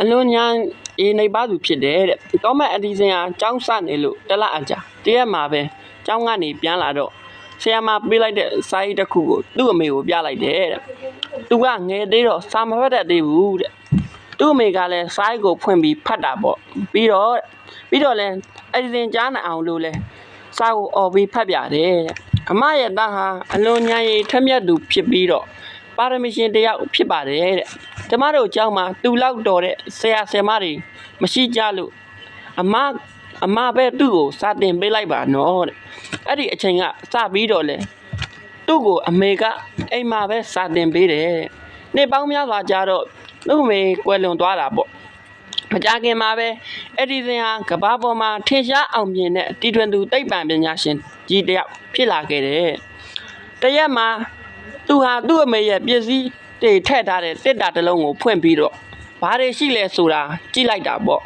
အလွန်ညာနေပါသူဖြစ်တယ်တဲ့။တော့မဲ့အဒီစင်ဟာကျောင်းစနေလို့တလအကြာတရက်မှာပဲကျောင်းကနေပြန်လာတော့ဆရာမပေးလိုက်တဲ့စာရေးတစ်ခုကိုသူ့အမေကိုပြလိုက်တယ်တဲ့။သူကငယ်သေးတော့စာမဖတ်တတ်သေးဘူးတဲ့။သူ့အမေကလည်းစာရေးကိုဖွင့်ပြီးဖတ်တာပေါ့။ပြီးတော့လည်းအဒီစင်ကြားနိုင်အောင်လို့လဲစာကိုអော်ပြီးဖတ်ပြတယ်တဲ့အမရဲ့သားဟာအလွန်ညာရည်ထက်မြက်သူဖြစ်ပြီးတော့ပါရမီရှင်တယောက်ဖြစ်ပါတယ်တဲ့ကျမတို့အကြောင်းမှာသူလောက်တော်တဲ့ဆရာဆရာမတွေမရှိကြလို့အမပဲသူ့ကိုစာတင်ပေးလိုက်ပါနော်တဲ့အဲ့ဒီအချိန်ကစပြီးတော့လဲသူ့ကိုအမေကအိမ်မှာပဲစာတင်ပေးတယ်နေ့ပေါင်းများစွာကြာတော့သူ့အမေကွယ်လွန်သွားတာပေါ့မကြခင်မှာပဲအဲ့ဒီစဉ်ဟာကဘာပေါ်မှာထင်ရှားအောင်မြင်တဲ့တီထွင်သူသိပ္ပံပညာရှင်ကြီးတယောက်ဖြစ်လာခဲ့တယ်တရက်မှာသူဟာသူ့အမေရဲ့ပစ္စည်းတွေထည့်ထားတဲ့တစ်တာတစ်လုံးကိုဖွင့်ပြီးတော့ဘာတွေရှိလဲဆိုတာကြည့်လိုက်တာပေါ့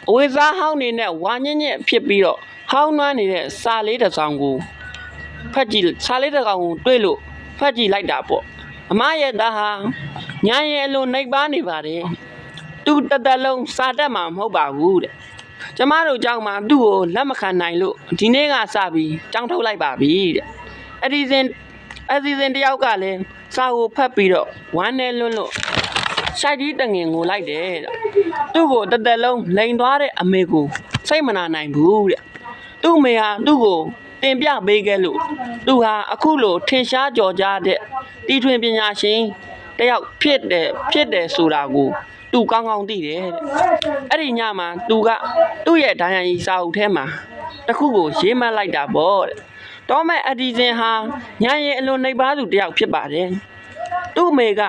အဝေးစားဟောင်းနေနဲ့ဝါညံ့ညံ့ဖြစ်ပြီးတော့ဟောင်းနှွမ်းနေတဲ့စာလေးတစ်စောင်ကိုဖတ်ကြည့်စာလေးတစ်ကောင်ကိုတွေ့လို့ဖတ်ကြည့်လိုက်တာပေါ့အမရဲ့သားဟာညာရဲ့အလွန်နှိပ်ပါနေပါတယ်သူတက်လုံးစာတတ်မှာမဟုတ်ပါဘူးတဲ့ကျမတို့ကြောင့်မှသူ့ကိုလက်မခံနိုင်လို့ဒီနေ့ကစပြီးကြောင်းထုတ်လိုက်ပါပြီတဲ့အဒီစဉ်တယောက်ကလည်းစာကိုဖတ်ပြီးတော့ဝမ်းနဲ့လွန်းလို့ရှိုက်ကြီးတငင်ကိုလိုက်တယ်တဲ့သူ့ကိုတက်လုံးလိန်သွားတဲ့အမေကိုစိတ်မနာနိုင်ဘူးတဲ့သူ့အမေဟာသူ့ကိုတင်ပြပေးခဲ့လို့သူဟာအခုလိုထင်ရှားကြော်ကြားတဲ့တီထွင်ပညာရှင်တယောက်ဖြစ်တယ်ဆိုတာကိုသူကောင်းကောင်းသိတယ်တဲ့အဲ့ဒီညမှာသူကသူ့ရဲ့ဒိုင်ယန်ကြီးစာအုပ်ထဲမှာတခုကိုရေးမှတ်လိုက်တာပေါ့တဲ့တော့မဲ့အဒီစင်ဟာညာရင်အလွန်နှိပ်ပါသူတယောက်ဖြစ်ပါတယ်သူ့အမေက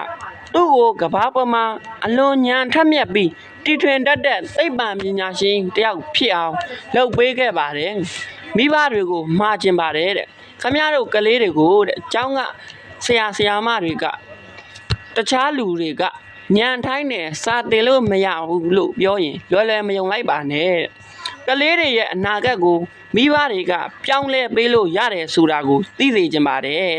သူ့ကိုကဘာပေါ်မှာအလွန်ညာထက်မြက်ပြီးတီထွင်တတ်တဲ့သိပ္ပံပညာရှင်တယောက်ဖြစ်အောင်လုပ်ပေးခဲ့ပါတယ်မိဘတွေကိုမှာကျင်ပါတယ်တဲ့ခမရတို့ကလေးတွေကိုတဲ့အเจ้าကဆရာမတွေကတခြားလူတွေကညံထိုင်းနေစာတင်လို့မရဘူးလို့ပြောရင်လွယ်မယုံလိုက်ပါနဲ့ကလေးတွေရဲ့အနာဂတ်ကိုမိဘတွေကပြောင်းလဲပေးလို့ရတယ်ဆိုတာကိုသိစေချင်ပါတယ်